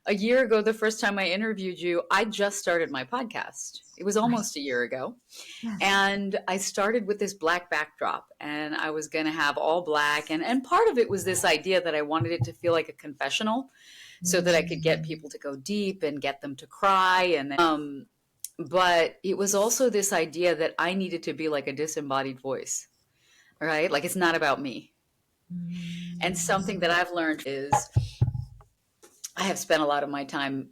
a year ago, the first time I interviewed you, I just started my podcast. It was Right. almost a year ago. Yes. And I started with this black backdrop, and I was going to have all black. And part of it was this idea that I wanted it to feel like a confessional so that I could get people to go deep and get them to cry. But it was also this idea that I needed to be like a disembodied voice, right? Like it's not about me. And something that I've learned is I have spent a lot of my time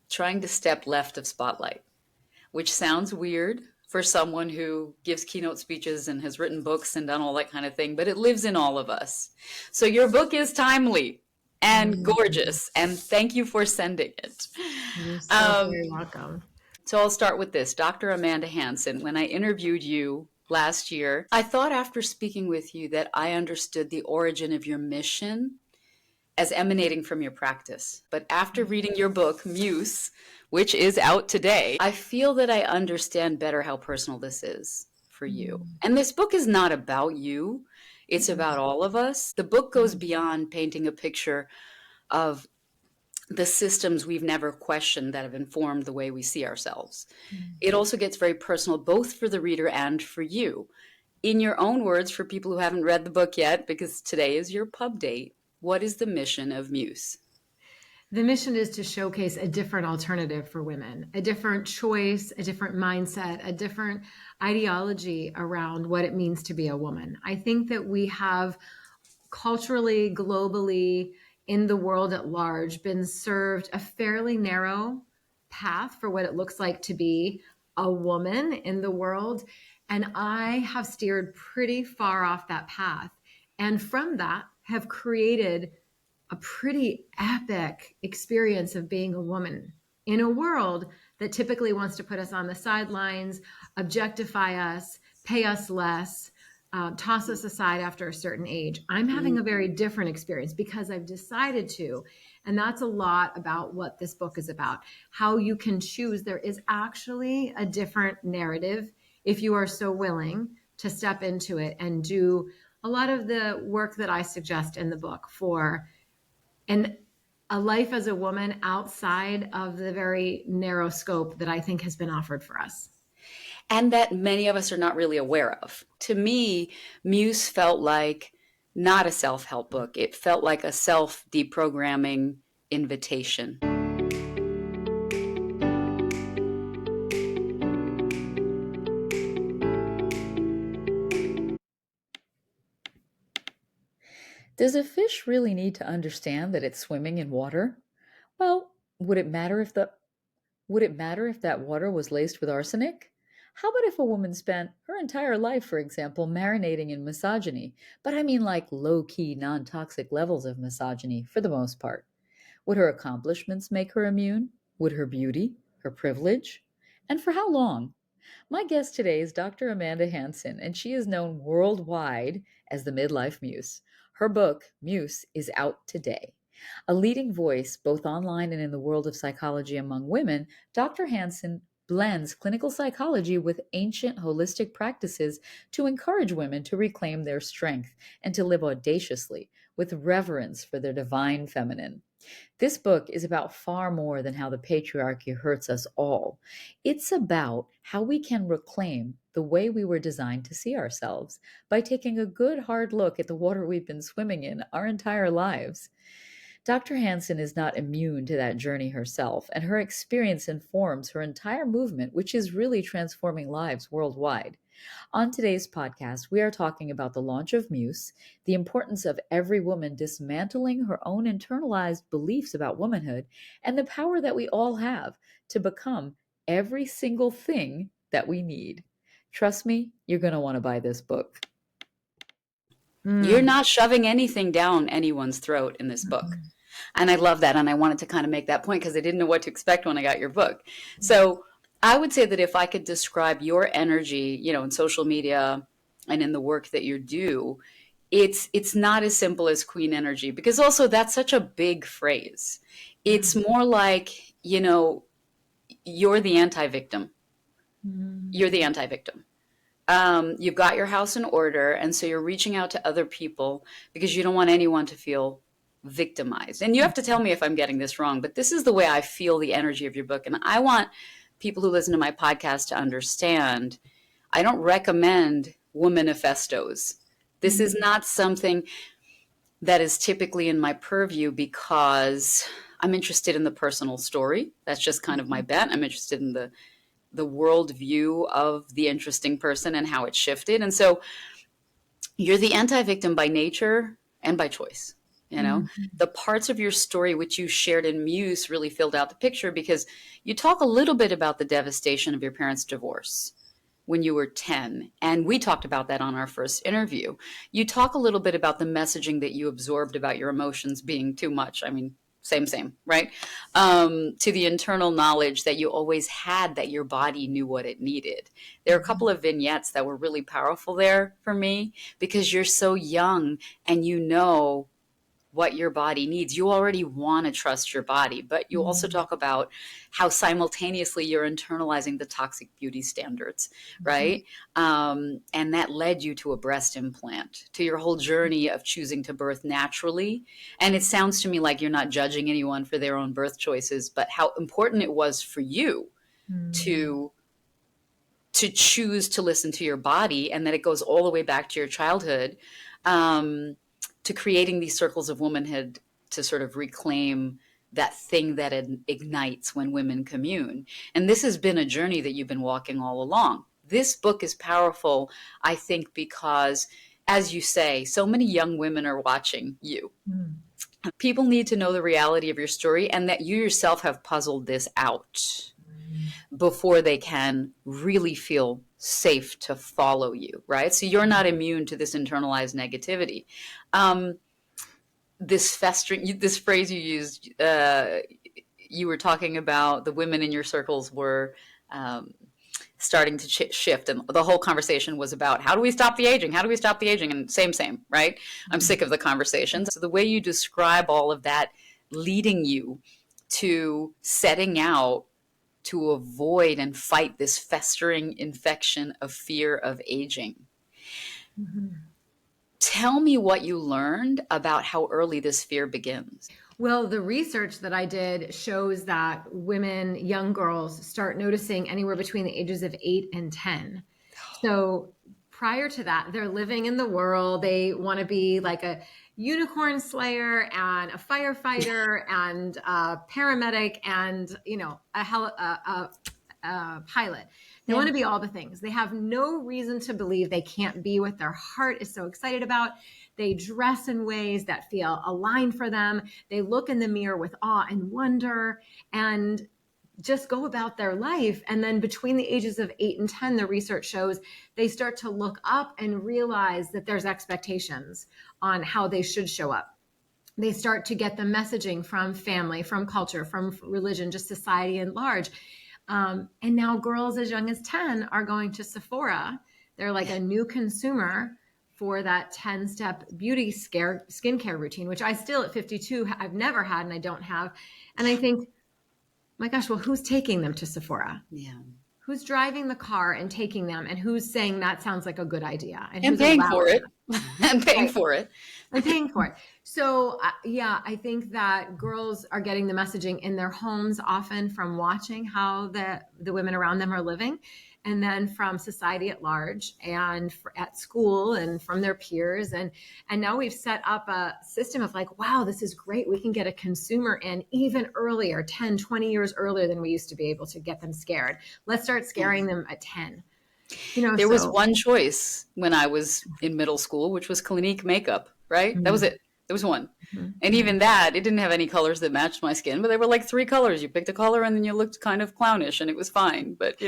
trying to step left of spotlight, which sounds weird for someone who gives keynote speeches and has written books and done all that kind of thing, but it lives in all of us. So your book is timely and gorgeous, and thank you for sending it. You're so very welcome. So I'll start with this. Dr. Amanda Hanson, when I interviewed you last year, I thought after speaking with you that I understood the origin of your mission as emanating from your practice. But after reading your book, Muse, which is out today, I feel that I understand better how personal this is for you. And this book is not about you. It's about all of us. The book goes beyond painting a picture of the systems we've never questioned that have informed the way we see ourselves. It also gets very personal, both for the reader and for you. In your own words, for people who haven't read the book yet, because today is your pub date, what is the mission of Muse? The mission is to showcase a different alternative for women, a different choice, a different mindset, a different ideology around what it means to be a woman. I think that we have culturally, globally, in the world at large, been served a fairly narrow path for what it looks like to be a woman in the world. And I have steered pretty far off that path. And from that, have created a pretty epic experience of being a woman in a world that typically wants to put us on the sidelines, objectify us, pay us less, toss us aside after a certain age. I'm having a very different experience because I've decided to. And that's a lot about what this book is about, how you can choose. There is actually a different narrative if you are so willing to step into it and do a lot of the work that I suggest in the book for a life as a woman outside of the very narrow scope that I think has been offered for us. And that many of us are not really aware of. To me, Muse felt like not a self-help book. It felt like a self-deprogramming invitation. Does a fish really need to understand that it's swimming in water? Well, would it matter if that water was laced with arsenic? How about if a woman spent her entire life, for example, marinating in misogyny? But I mean like low-key, non-toxic levels of misogyny for the most part. Would her accomplishments make her immune? Would her beauty? Her privilege? And for how long? My guest today is Dr. Amanda Hanson, and she is known worldwide as the MidLife Muse. Her book, Muse, is out today. A leading voice both online and in the world of psychology among women, Dr. Hanson blends clinical psychology with ancient holistic practices to encourage women to reclaim their strength and to live audaciously with reverence for their divine feminine. This book is about far more than how the patriarchy hurts us all. It's about how we can reclaim the way we were designed to see ourselves by taking a good hard look at the water we've been swimming in our entire lives. Dr. Hanson is not immune to that journey herself, and her experience informs her entire movement, which is really transforming lives worldwide. On today's podcast, we are talking about the launch of Muse, the importance of every woman dismantling her own internalized beliefs about womanhood, and the power that we all have to become every single thing that we need. Trust me, you're going to want to buy this book. You're not shoving anything down anyone's throat in this book. And I love that. And I wanted to kind of make that point because I didn't know what to expect when I got your book. So I would say that if I could describe your energy, in social media and in the work that you do, it's not as simple as queen energy, because also that's such a big phrase. It's more like, you're the anti-victim. You're the anti-victim. You've got your house in order. And so you're reaching out to other people because you don't want anyone to feel victimized. And you have to tell me if I'm getting this wrong, but this is the way I feel the energy of your book. And I want people who listen to my podcast to understand I don't recommend womanifestos. This is not something that is typically in my purview because I'm interested in the personal story. That's just kind of my bent. I'm interested in the world view of the interesting person and how it shifted. And so you're the anti-victim by nature and by choice. You know, the parts of your story which you shared in Muse really filled out the picture because you talk a little bit about the devastation of your parents' divorce when you were 10. And we talked about that on our first interview. You talk a little bit about the messaging that you absorbed about your emotions being too much. I mean, same, right? To the internal knowledge that you always had that your body knew what it needed. There are a couple of vignettes that were really powerful there for me because you're so young and you know what your body needs. You already want to trust your body, but you also talk about how simultaneously you're internalizing the toxic beauty standards, right? And that led you to a breast implant, to your whole journey of choosing to birth naturally. And it sounds to me like you're not judging anyone for their own birth choices, but how important it was for you to choose to listen to your body, and that it goes all the way back to your childhood. To creating these circles of womanhood to sort of reclaim that thing that ignites when women commune. And this has been a journey that you've been walking all along. This book is powerful, I think, because, as you say, so many young women are watching you. People need to know the reality of your story and that you yourself have puzzled this out before they can really feel safe to follow you, right? So you're not immune to this internalized negativity. This festering, this phrase you used, you were talking about the women in your circles were starting to shift, and the whole conversation was about how do we stop the aging? How do we stop the aging? And same, right? I'm sick of the conversations. So the way you describe all of that leading you to setting out to avoid and fight this festering infection of fear of aging. Tell me what you learned about how early this fear begins. Well, the research that I did shows that women, young girls, start noticing anywhere between the ages of 8 and 10. So prior to that, they're living in the world. They want to be like a unicorn slayer and a firefighter and a paramedic and, you know, a pilot. They want to be all the things. They have no reason to believe they can't be what their heart is so excited about. They dress in ways that feel aligned for them. They look in the mirror with awe and wonder and just go about their life. And then between the ages of 8 and 10, the research shows they start to look up and realize that there's expectations on how they should show up. They start to get the messaging from family, from culture, from religion, just society at large. And now girls as young as 10 are going to Sephora. They're like a new consumer for that 10-step beauty skincare routine, which I still at 52, I've never had and I don't have. And I think, my gosh, well, who's taking them to Sephora? Yeah. Who's driving the car and taking them? And who's saying that sounds like a good idea? And who's paying for it. And paying Right. for it. And paying for it. So yeah, I think that girls are getting the messaging in their homes often from watching how the women around them are living, and then from society at large and at school and from their peers. And now we've set up a system of like, wow, this is great. We can get a consumer in even earlier, 10, 20 years earlier than we used to be able to get them scared. Let's start scaring them at 10. You know, there was one choice when I was in middle school, which was Clinique makeup, right? That was it. There was one. And even that, it didn't have any colors that matched my skin, but there were like 3 colors. You picked a color and then you looked kind of clownish and it was fine. But,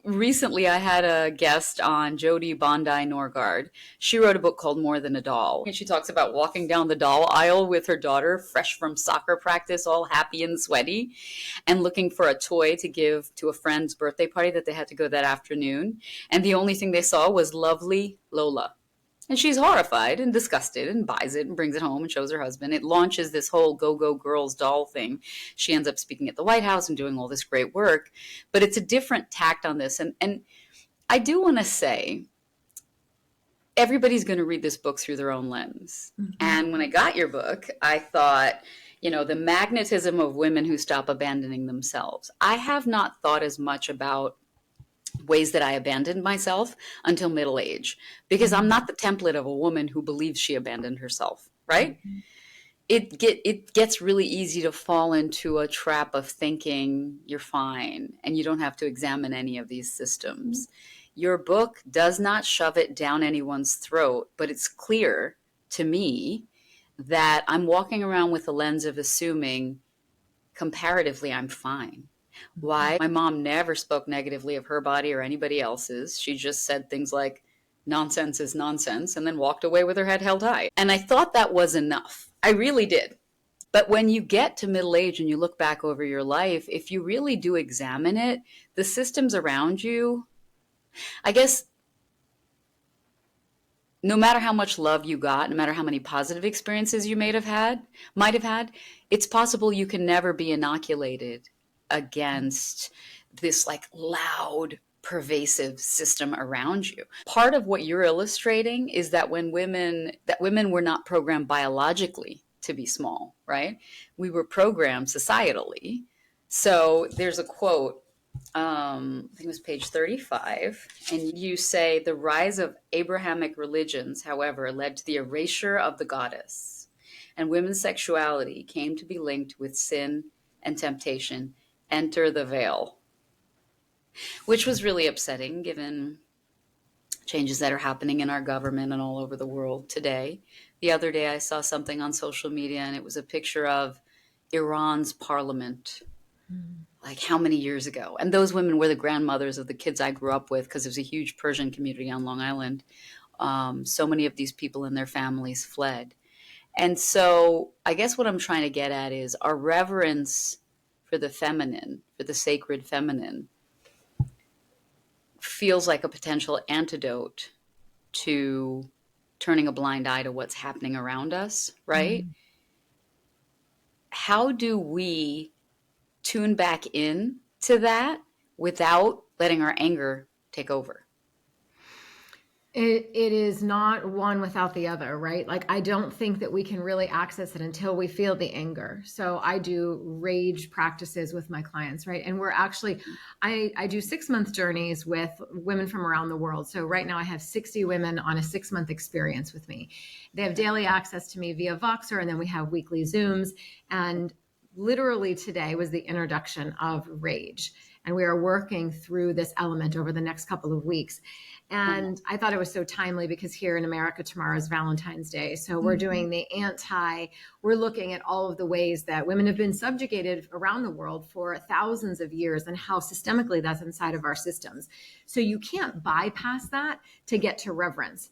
recently I had a guest on, Jodie Bondi Norgard. She wrote a book called More Than a Doll. And she talks about walking down the doll aisle with her daughter, fresh from soccer practice, all happy and sweaty, and looking for a toy to give to a friend's birthday party that they had to go that afternoon. And the only thing they saw was lovely Lola. And she's horrified and disgusted and buys it and brings it home and shows her husband. It launches this whole go-go girls doll thing. She ends up speaking at the White House and doing all this great work. But it's a different tact on this. And I do want to say, everybody's going to read this book through their own lens. Mm-hmm. And when I got your book, I thought, the magnetism of women who stop abandoning themselves. I have not thought as much about ways that I abandoned myself until middle age, because I'm not the template of a woman who believes she abandoned herself, right? Mm-hmm. It gets really easy to fall into a trap of thinking you're fine and you don't have to examine any of these systems. Your book does not shove it down anyone's throat, but it's clear to me that I'm walking around with a lens of assuming comparatively I'm fine. Why? My mom never spoke negatively of her body or anybody else's. She just said things like, nonsense is nonsense, and then walked away with her head held high. And I thought that was enough. I really did. But when you get to middle age and you look back over your life, if you really do examine it, the systems around you, I guess, no matter how much love you got, no matter how many positive experiences you might have had, it's possible you can never be inoculated against this like loud, pervasive system around you. Part of what you're illustrating is that women were not programmed biologically to be small, right? We were programmed societally. So there's a quote, I think it was page 35, and you say the rise of Abrahamic religions, however, led to the erasure of the goddess, and women's sexuality came to be linked with sin and temptation. Enter the veil, which was really upsetting given changes that are happening in our government and all over the world today. The other day, I saw something on social media, and it was a picture of Iran's parliament. Like how many years ago? And those women were the grandmothers of the kids I grew up with, because there's a huge Persian community on Long Island. So many of these people and their families fled. And so I guess what I'm trying to get at is our reverence for the feminine, for the sacred feminine, feels like a potential antidote to turning a blind eye to what's happening around us, right? Mm-hmm. How do we tune back in to that without letting our anger take over? It is not one without the other, right? Like, I don't think that we can really access it until we feel the anger. So I do rage practices with my clients, right? And we're actually, I do 6-month journeys with women from around the world. So right now I have 60 women on a 6-month experience with me. They have daily access to me via Voxer, and then we have weekly Zooms. And literally today was the introduction of rage. And we are working through this element over the next couple of weeks. And I thought it was so timely because here in America, tomorrow is Valentine's Day. So we're doing we're looking at all of the ways that women have been subjugated around the world for thousands of years and how systemically that's inside of our systems. So you can't bypass that to get to reverence.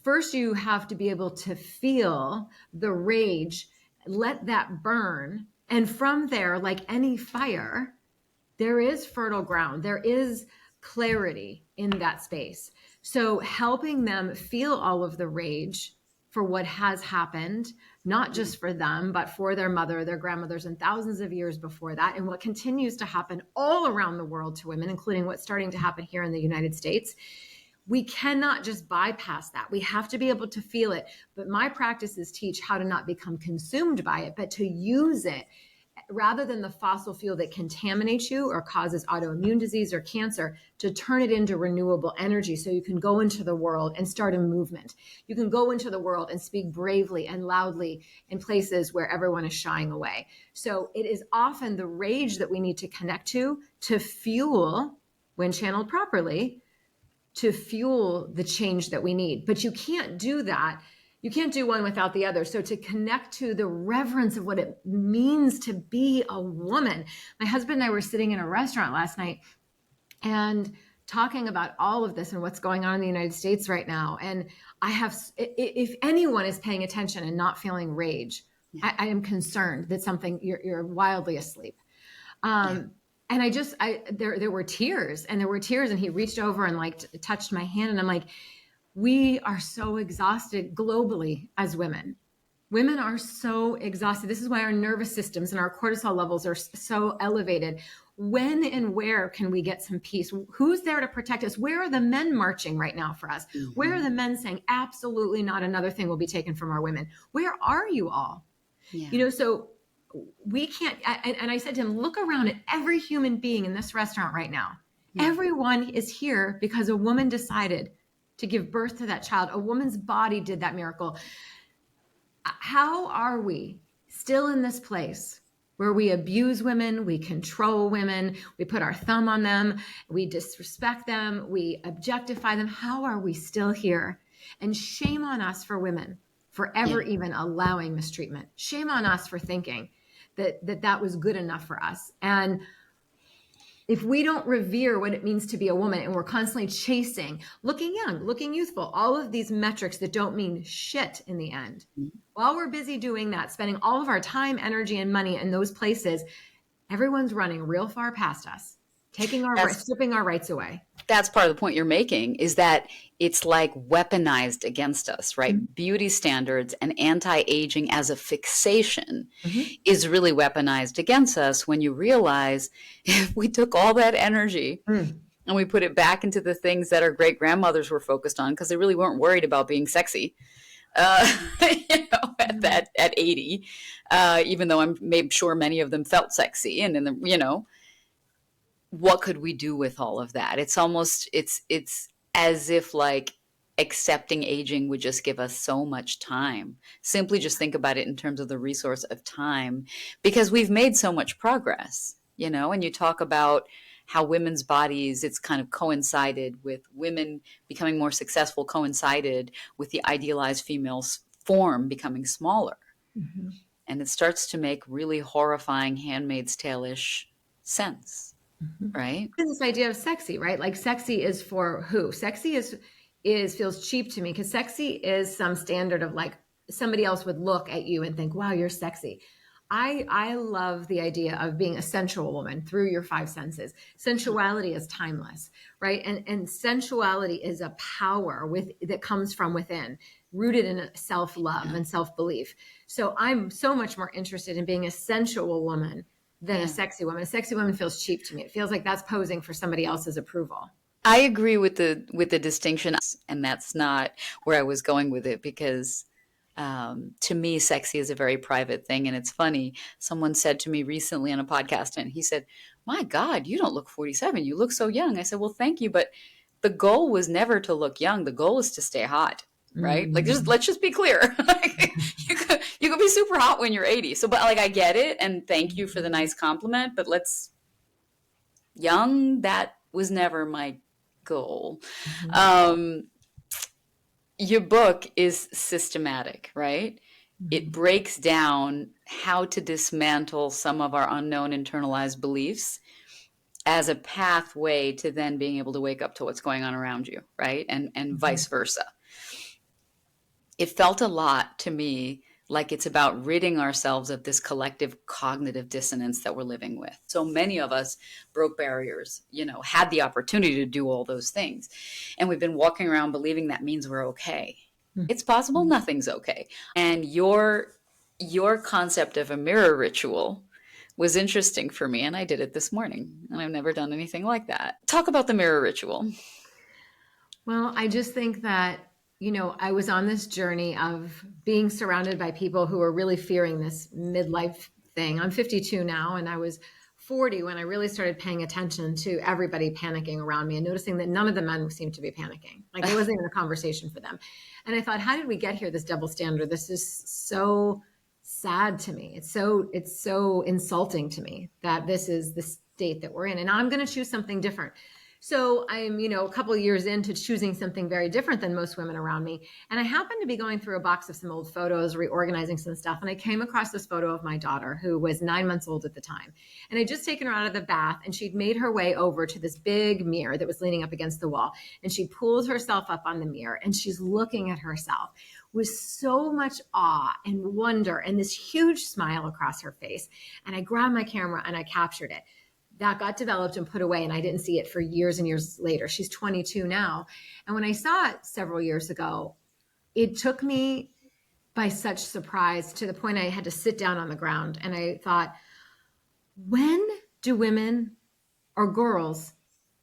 First, you have to be able to feel the rage, let that burn. And from there, like any fire, there is fertile ground. There is clarity in that space. So helping them feel all of the rage for what has happened, not just for them, but for their mother, their grandmothers, and thousands of years before that, and what continues to happen all around the world to women, including what's starting to happen here in the United States. We cannot just bypass that. We have to be able to feel it. But my practices teach how to not become consumed by it, but to use it rather than the fossil fuel that contaminates you or causes autoimmune disease or cancer, to turn it into renewable energy so you can go into the world and start a movement. You can go into the world and speak bravely and loudly in places where everyone is shying away. So it is often the rage that we need to connect to fuel, when channeled properly, to fuel the change that we need. But you can't do that. You can't do one without the other. So to connect to the reverence of what it means to be a woman. My husband and I were sitting in a restaurant last night and talking about all of this and what's going on in the United States right now. And if anyone is paying attention and not feeling rage, I am concerned that you're wildly asleep. And there were tears, and he reached over and touched my hand, and I'm like, we are so exhausted globally as women. Women are so exhausted. This is why our nervous systems and our cortisol levels are so elevated. When and where can we get some peace? Who's there to protect us? Where are the men marching right now for us? Where are the men saying, absolutely not another thing will be taken from our women? Where are you all? Yeah. So we can't. And I said to him, look around at every human being in this restaurant right now. Yeah. Everyone is here because a woman decided to give birth to that child. A woman's body did that miracle. How are we still in this place where we abuse women, we control women, we put our thumb on them, we disrespect them, we objectify them? How are we still here? And shame on us for women for ever even allowing mistreatment. Shame on us for thinking that was good enough for us. And if we don't revere what it means to be a woman, and we're constantly chasing, looking young, looking youthful, all of these metrics that don't mean shit in the end, while we're busy doing that, spending all of our time, energy, and money in those places, everyone's running real far past us, stripping our rights away. That's part of the point you're making, is that it's like weaponized against us, right? Mm-hmm. Beauty standards and anti-aging as a fixation is really weaponized against us when you realize if we took all that energy and we put it back into the things that our great grandmothers were focused on, because they really weren't worried about being sexy. At 80, even though I'm sure many of them felt sexy, and then what could we do with all of that? It's almost, it's as if like accepting aging would just give us so much time. Simply just think about it in terms of the resource of time, because we've made so much progress, and you talk about how women's bodies, it's kind of coincided with women becoming more successful, coincided with the idealized female form becoming smaller. Mm-hmm. And it starts to make really horrifying Handmaid's Tale-ish sense. Mm-hmm. Right? This idea of sexy, right? Like sexy is for who? Sexy is feels cheap to me, because sexy is some standard of like somebody else would look at you and think, wow, you're sexy. I love the idea of being a sensual woman through your five senses. Sensuality is timeless, right? And sensuality is a power that comes from within, rooted in self-love and self-belief. So I'm so much more interested in being a sensual woman than a sexy woman. A sexy woman feels cheap to me. It feels like that's posing for somebody else's approval. I agree with the distinction, and that's not where I was going with it, because to me, sexy is a very private thing. And it's funny. Someone said to me recently on a podcast, and he said, my God, you don't look 47. You look so young. I said, well, thank you. But the goal was never to look young. The goal is to stay hot, right? Mm-hmm. Like, let's just be clear. you could be super hot when you're 80. So, but like, I get it. And thank you for the nice compliment. But that was never my goal. Mm-hmm. Your book is systematic, right? Mm-hmm. It breaks down how to dismantle some of our unknown internalized beliefs as a pathway to then being able to wake up to what's going on around you, right? And vice versa. It felt a lot to me like it's about ridding ourselves of this collective cognitive dissonance that we're living with. So many of us broke barriers, had the opportunity to do all those things. And we've been walking around believing that means we're okay. Mm-hmm. It's possible nothing's okay. And your concept of a mirror ritual was interesting for me. And I did it this morning. And I've never done anything like that. Talk about the mirror ritual. Well, I just think that I was on this journey of being surrounded by people who were really fearing this midlife thing. I'm 52 now, and I was 40 when I really started paying attention to everybody panicking around me and noticing that none of the men seemed to be panicking. Like it wasn't even a conversation for them. And I thought, how did we get here, this double standard? This is so sad to me. It's so insulting to me that this is the state that we're in. And I'm going to choose something different. So I'm, a couple of years into choosing something very different than most women around me. And I happened to be going through a box of some old photos, reorganizing some stuff. And I came across this photo of my daughter, who was 9 months old at the time. And I'd just taken her out of the bath, and she'd made her way over to this big mirror that was leaning up against the wall. And she pulls herself up on the mirror, and she's looking at herself with so much awe and wonder and this huge smile across her face. And I grabbed my camera and I captured it. That got developed and put away, and I didn't see it for years and years later. She's 22 now. And when I saw it several years ago, it took me by such surprise to the point I had to sit down on the ground. And I thought, when do women or girls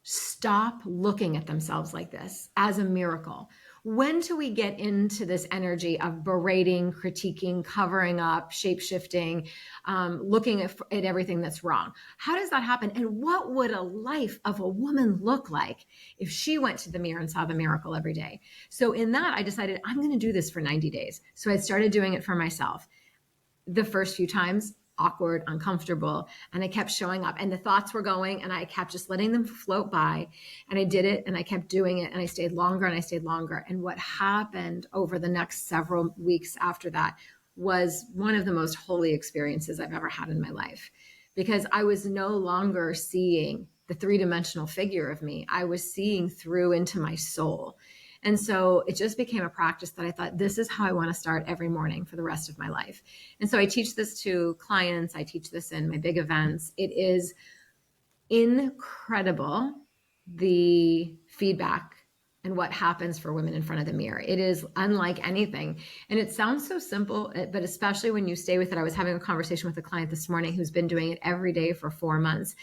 stop looking at themselves like this as a miracle? When do we get into this energy of berating, critiquing, covering up, shape-shifting, looking at everything that's wrong? How does that happen? And what would a life of a woman look like if she went to the mirror and saw the miracle every day? So in that, I decided I'm going to do this for 90 days. So I started doing it for myself. The first few times, awkward, uncomfortable, and I kept showing up, and the thoughts were going, and I kept just letting them float by, and I did it, and I kept doing it, and I stayed longer, and I stayed longer. And what happened over the next several weeks after that was one of the most holy experiences I've ever had in my life, because I was no longer seeing the three-dimensional figure of me. I was seeing through into my soul. And so it just became a practice that I thought, this is how I want to start every morning for the rest of my life. And so I teach this to clients. I teach this in my big events. It is incredible, the feedback and what happens for women in front of the mirror. It is unlike anything. And it sounds so simple, but especially when you stay with it. I was having a conversation with a client this morning who's been doing it every day for 4 months.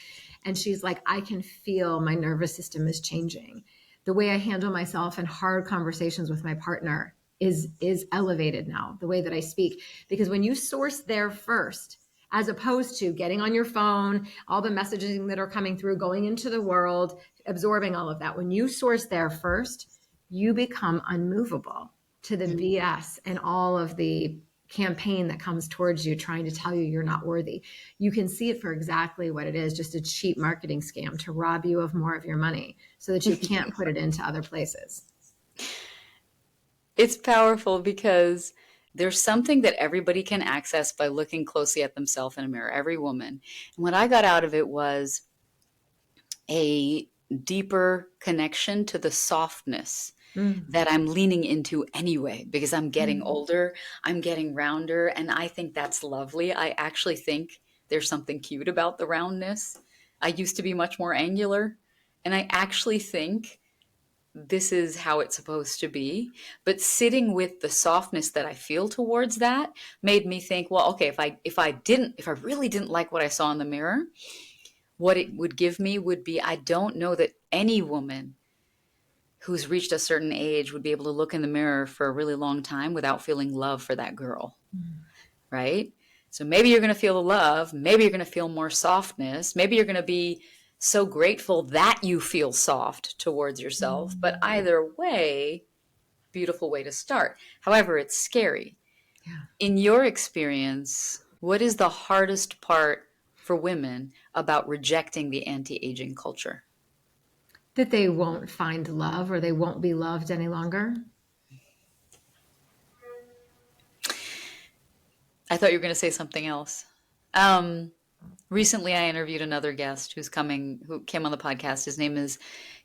And she's like, I can feel my nervous system is changing. The way I handle myself in hard conversations with my partner is elevated now, the way that I speak. Because when you source there first, as opposed to getting on your phone, all the messaging that are coming through, going into the world, absorbing all of that, when you source there first, you become unmovable to the BS and all of the campaign that comes towards you trying to tell you you're not worthy. You can see it for exactly what it is, just a cheap marketing scam to rob you of more of your money so that you can't put it into other places. It's powerful because there's something that everybody can access by looking closely at themselves in a mirror, every woman. And what I got out of it was a deeper connection to the softness that I'm leaning into anyway, because I'm getting older, I'm getting rounder, and I think that's lovely. I actually think there's something cute about the roundness. I used to be much more angular, and I actually think this is how it's supposed to be. But sitting with the softness that I feel towards that made me think, well, okay, if I really didn't like what I saw in the mirror, what it would give me would be, I don't know that any woman who's reached a certain age would be able to look in the mirror for a really long time without feeling love for that girl, right? So maybe you're going to feel the love, maybe you're going to feel more softness, maybe you're going to be so grateful that you feel soft towards yourself. But either way, beautiful way to start. However, it's scary. Yeah. In your experience, what is the hardest part for women about rejecting the anti-aging culture? That they won't find love or they won't be loved any longer. I thought you were going to say something else. Recently, I interviewed another guest who came on the podcast. His name is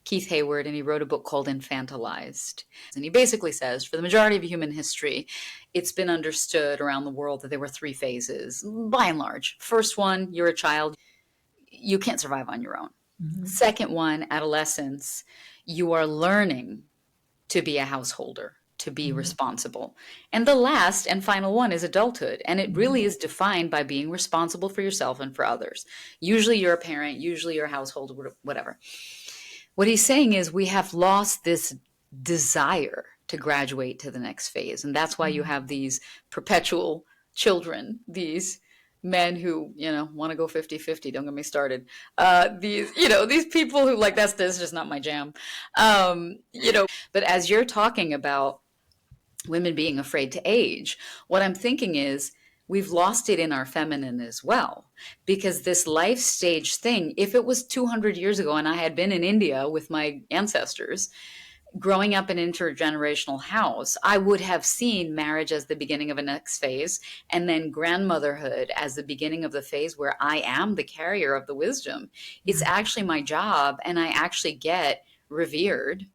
Keith Hayward, and he wrote a book called Infantilized. And he basically says, for the majority of human history, it's been understood around the world that there were 3 phases, by and large. First one, you're a child, you can't survive on your own. Second one, adolescence, you are learning to be a householder, to be responsible. And the last and final one is adulthood. And it really is defined by being responsible for yourself and for others. Usually you're a parent, usually you're a household, whatever. What he's saying is we have lost this desire to graduate to the next phase. And that's why you have these perpetual children, these men who, want to go 50-50. Don't get me started. These people who like, that's just not my jam. But as you're talking about women being afraid to age, what I'm thinking is we've lost it in our feminine as well, because this life stage thing, if it was 200 years ago and I had been in India with my ancestors, growing up in an intergenerational house, I would have seen marriage as the beginning of a next phase, and then grandmotherhood as the beginning of the phase where I am the carrier of the wisdom. It's actually my job, and I actually get revered.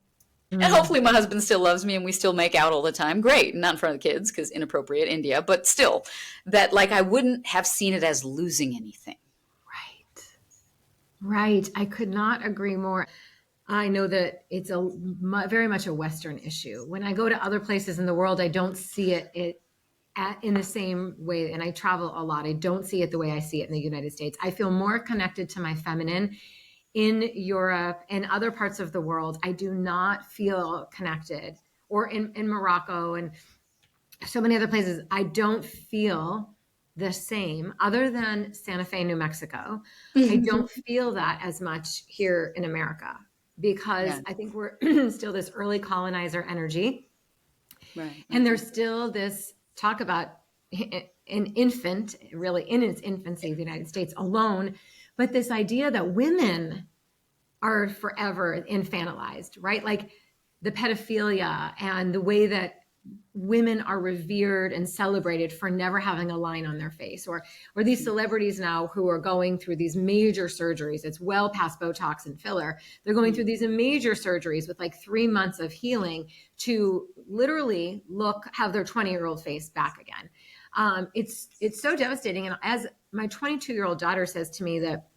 And hopefully my husband still loves me and we still make out all the time. Great. Not in front of the kids because inappropriate, India, but still, that I wouldn't have seen it as losing anything. Right. I could not agree more. I know that it's very much a Western issue. When I go to other places in the world, I don't see it in the same way, and I travel a lot. I don't see it the way I see it in the United States. I feel more connected to my feminine in Europe and other parts of the world. I do not feel connected, or in Morocco and so many other places. I don't feel the same, other than Santa Fe, New Mexico. I don't feel that as much here in America, because Yeah, I think we're still this early colonizer energy. right, And right. there's still this talk about an infant, really in its infancy, the United States alone, but this idea that women are forever infantilized, right? Like the pedophilia and the way that women are revered and celebrated for never having a line on their face, or these celebrities now who are going through these major surgeries. It's well past Botox and filler. They're going through these major surgeries with like 3 months of healing to literally have their 20-year-old face back again. It's so devastating. And as my 22-year-old daughter says to me, that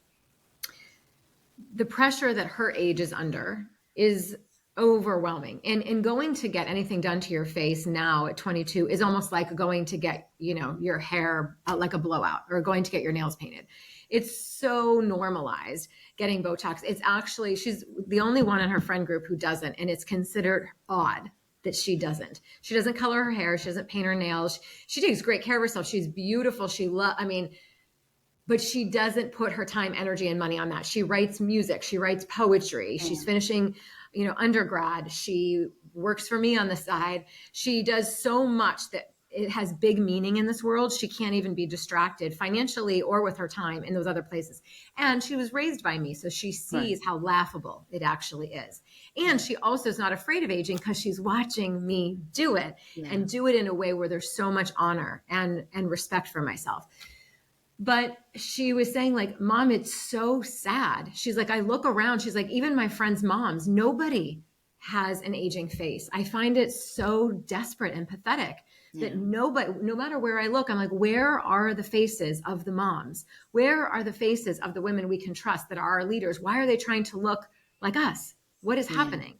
the pressure that her age is under is overwhelming. And going to get anything done to your face now at 22 is almost like going to get, your hair like a blowout, or going to get your nails painted. It's so normalized getting Botox. It's actually, she's the only one in her friend group who doesn't. And it's considered odd that she doesn't. She doesn't color her hair. She doesn't paint her nails. She takes great care of herself. She's beautiful. But she doesn't put her time, energy, and money on that. She writes music. She writes poetry. She's finishing, undergrad. She works for me on the side. She does so much that it has big meaning in this world. She can't even be distracted financially or with her time in those other places. And she was raised by me, so she Right. sees how laughable it actually is. And she also is not afraid of aging, because she's watching me do it, and do it in a way where there's so much honor and respect for myself. But she was saying, like, Mom, it's so sad. She's like, I look around. She's like, even my friends' moms, nobody has an aging face. I find it so desperate and pathetic that nobody, no matter where I look, I'm like, where are the faces of the moms? Where are the faces of the women we can trust that are our leaders? Why are they trying to look like us? What is happening?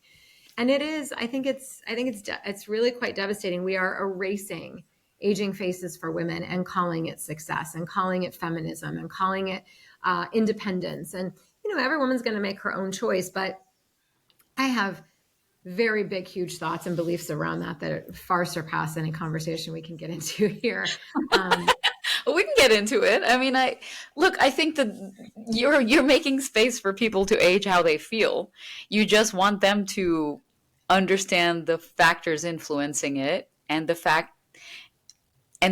And it is, it's really quite devastating. We are erasing aging faces for women and calling it success, and calling it feminism, and calling it independence. And, every woman's going to make her own choice, but I have very big, huge thoughts and beliefs around that far surpass any conversation we can get into here. Well, we can get into it. I mean, I think that you're making space for people to age how they feel. You just want them to understand the factors influencing it, and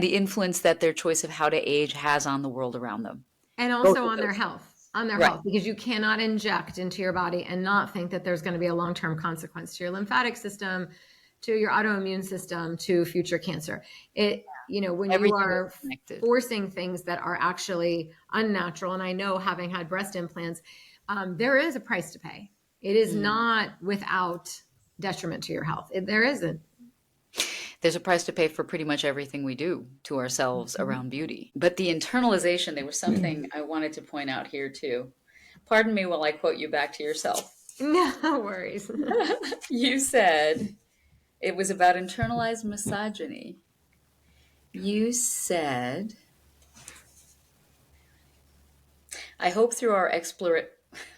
the influence that their choice of how to age has on the world around them. And Both also of on their those. health, Right. because you cannot inject into your body and not think that there's going to be a long-term consequence to your lymphatic system, to your autoimmune system, to future cancer. When you Everything is are connected. forcing things that are actually unnatural, and I know, having had breast implants, there is a price to pay. It is not without detriment to your health. There isn't. There's a price to pay for pretty much everything we do to ourselves around beauty. But the internalization, there was something I wanted to point out here too. Pardon me while I quote you back to yourself. No worries. You said it was about internalized misogyny. You said, I hope through our explore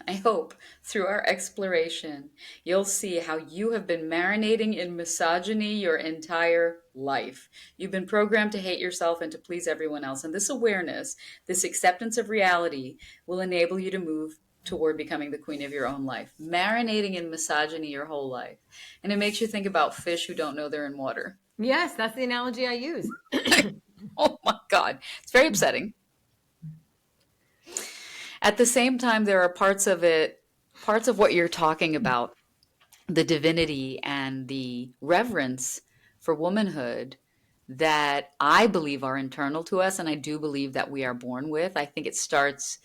I hope through our exploration you'll see how you have been marinating in misogyny your entire life. You've been programmed to hate yourself and to please everyone else. And this awareness, this acceptance of reality will enable you to move toward becoming the queen of your own life. Marinating in misogyny your whole life. And it makes you think about fish who don't know they're in water. Yes, that's the analogy I use. Oh my God. It's very upsetting. At the same time, there are parts of what you're talking about, the divinity and the reverence for womanhood, that I believe are internal to us, and I do believe that we are born with. I think it starts.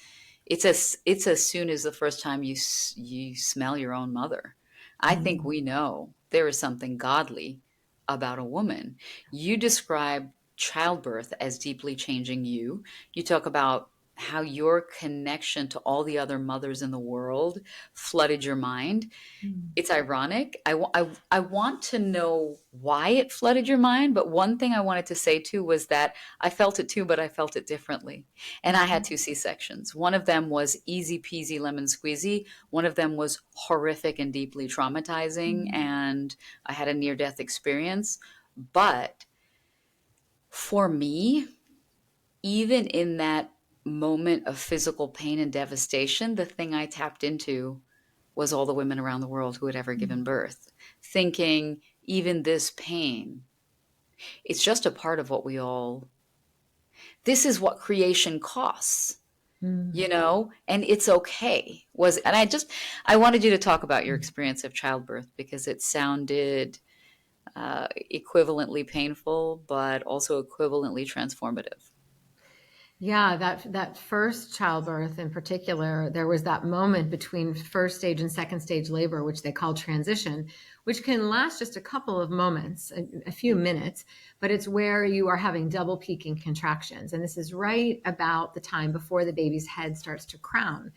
It's as soon as the first time you smell your own mother. I think we know there is something godly about a woman. You describe childbirth as deeply changing you. You talk about how your connection to all the other mothers in the world flooded your mind. Mm. It's ironic. I want to know why it flooded your mind, but one thing I wanted to say too was that I felt it too, but I felt it differently. And I had two C-sections. One of them was easy peasy lemon squeezy. One of them was horrific and deeply traumatizing, Mm. and I had a near-death experience. But for me, even in that moment of physical pain and devastation, the thing I tapped into was all the women around the world who had ever given birth, thinking even this pain, it's just a part of what we all, this is what creation costs, Mm. and it's okay. And I wanted you to talk about your experience of childbirth because it sounded equivalently painful, but also equivalently transformative. Yeah, that first childbirth in particular, there was that moment between first stage and second stage labor, which they call transition, which can last just a couple of moments, a few minutes, but it's where you are having double peaking contractions. And this is right about the time before the baby's head starts to crown.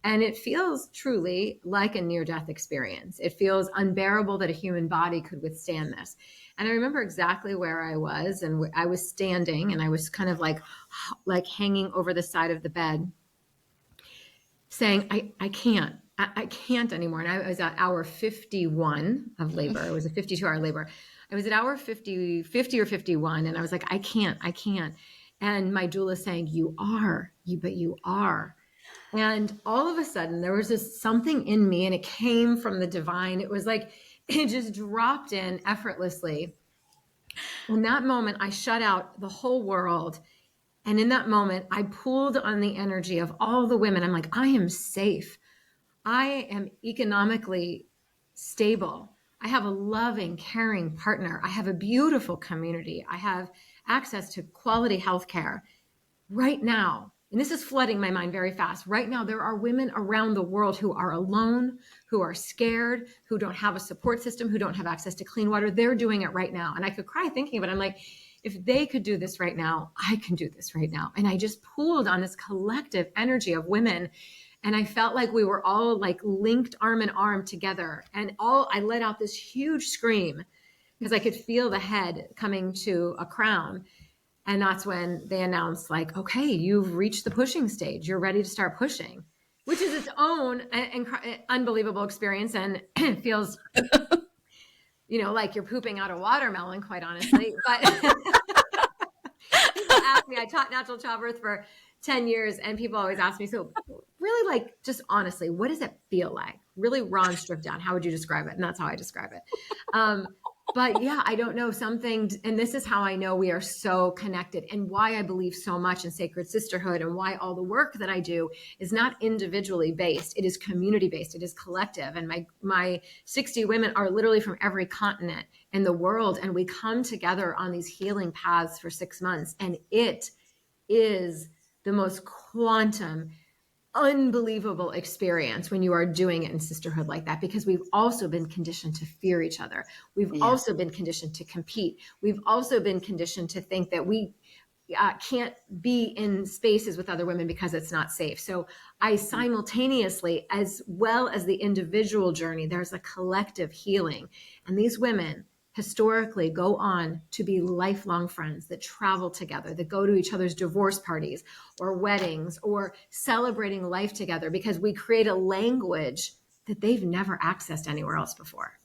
And it feels truly like a near death experience. It feels unbearable that a human body could withstand this. And I remember exactly where I was, and I was standing, and I was kind of like hanging over the side of the bed saying, I can't. I can't anymore. And I was at hour 51 of labor. It was a 52-hour labor. I was at hour 50 or 51. And I was like, I can't, I can't. And my doula saying, but you are. And all of a sudden, there was this something in me, and it came from the divine. It was like it just dropped in effortlessly. In that moment, I shut out the whole world. And in that moment, I pulled on the energy of all the women. I'm like, I am safe. I am economically stable. I have a loving, caring partner. I have a beautiful community. I have access to quality health care right now. And this is flooding my mind very fast. Right now, there are women around the world who are alone, who are scared, who don't have a support system, who don't have access to clean water. They're doing it right now. And I could cry thinking of it. I'm like, if they could do this right now, I can do this right now. And I just pulled on this collective energy of women. And I felt like we were all like linked arm in arm together. And I let out this huge scream because I could feel the head coming to a crown. And that's when they announced, like, okay, you've reached the pushing stage. You're ready to start pushing, which is its own unbelievable experience. And it feels, like you're pooping out a watermelon, quite honestly. But people ask me, I taught natural childbirth for 10 years, and people always ask me, so really, like, just honestly, what does it feel like? Really raw and stripped down. How would you describe it? And that's how I describe it. But yeah, I don't know, something, and this is how I know we are so connected, and why I believe so much in sacred sisterhood, and why all the work that I do is not individually based. It is community based. It is collective. And my 60 women are literally from every continent in the world. And we come together on these healing paths for 6 months. And it is the most quantum, unbelievable experience when you are doing it in sisterhood like that, because we've also been conditioned to fear each other. We've Yeah. also been conditioned to compete. We've also been conditioned to think that we can't be in spaces with other women because it's not safe. So I simultaneously, as well as the individual journey, there's a collective healing. And these women historically go on to be lifelong friends that travel together, that go to each other's divorce parties or weddings or celebrating life together, because we create a language that they've never accessed anywhere else before.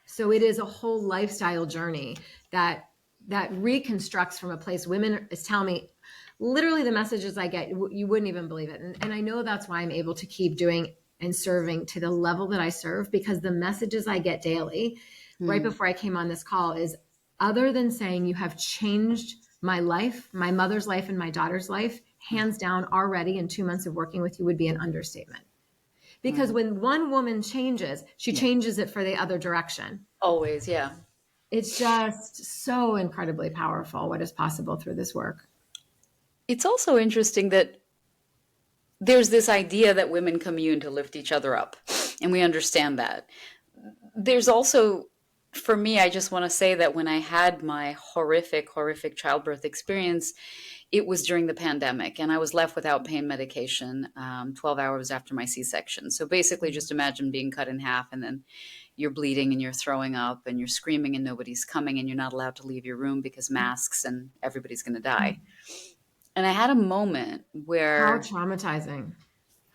So it is a whole lifestyle journey that reconstructs from a place. Women is telling me literally the messages I get, you wouldn't even believe it. And I know that's why I'm able to keep doing and serving to the level that I serve, because the messages I get daily, right before I came on this call, is, other than saying you have changed my life, my mother's life, and my daughter's life, hands down, already in 2 months of working with you would be an understatement. Because when one woman changes, she Yeah. changes it for the other direction. Always, yeah. It's just so incredibly powerful what is possible through this work. It's also interesting that there's this idea that women commune to lift each other up, and we understand that. There's also, for me, I just want to say that when I had my horrific childbirth experience, It was during the pandemic, and I was left without pain medication 12 hours after my C-section. So basically, just imagine being cut in half, and then you're bleeding and you're throwing up and you're screaming and nobody's coming and you're not allowed to leave your room because masks and everybody's going to die. And I had a moment How where, traumatizing.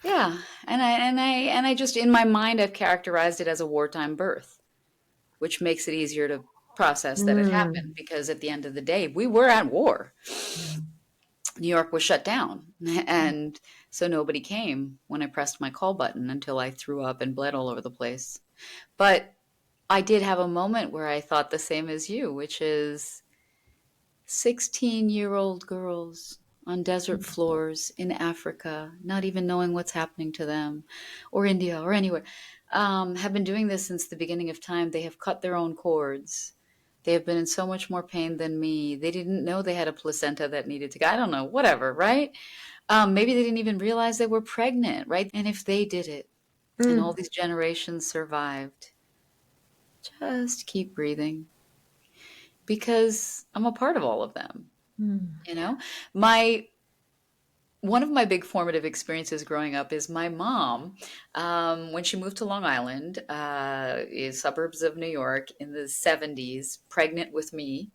yeah, and I just in my mind I've characterized it as a wartime birth, which makes it easier to process that it happened Mm. because at the end of the day we were at war. Yeah. New York was shut down. And so nobody came when I pressed my call button until I threw up and bled all over the place. But I did have a moment where I thought the same as you, which is 16-year-old girls on desert floors in Africa, not even knowing what's happening to them, or India, or anywhere, have been doing this since the beginning of time. They have cut their own cords. They have been in so much more pain than me. They didn't know they had a placenta that needed to go. I don't know, whatever, right? Maybe they didn't even realize they were pregnant, right? And if they did it and all Mm. these generations survived, just keep breathing because I'm a part of all of them, Mm. you know? My One of my big formative experiences growing up is my mom, when she moved to Long Island, is suburbs of New York in the 70s, pregnant with me.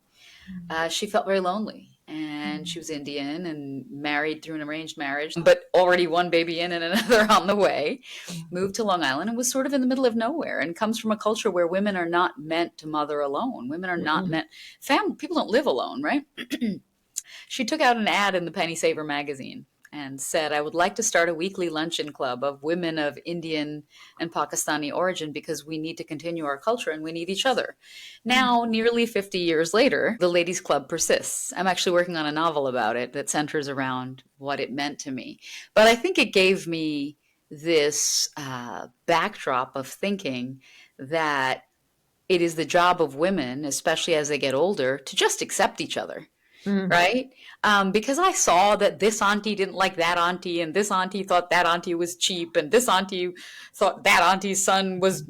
She felt very lonely. And she Mm. was Indian and married through an arranged marriage, but already one baby in and another on the way. Moved to Long Island and was sort of in the middle of nowhere and comes from a culture where women are not meant to mother alone. Women are not Mm-mm. meant, people don't live alone, right? She took out an ad in the Penny Saver magazine and said, I would like to start a weekly luncheon club of women of Indian and Pakistani origin because we need to continue our culture and we need each other. Now, nearly 50 years later, the Ladies Club persists. I'm actually working on a novel about it that centers around what it meant to me. But I think it gave me this backdrop of thinking that it is the job of women, especially as they get older, to just accept each other, Mm. right? Because I saw that this auntie didn't like that auntie, and this auntie thought that auntie was cheap, and this auntie thought that auntie's son was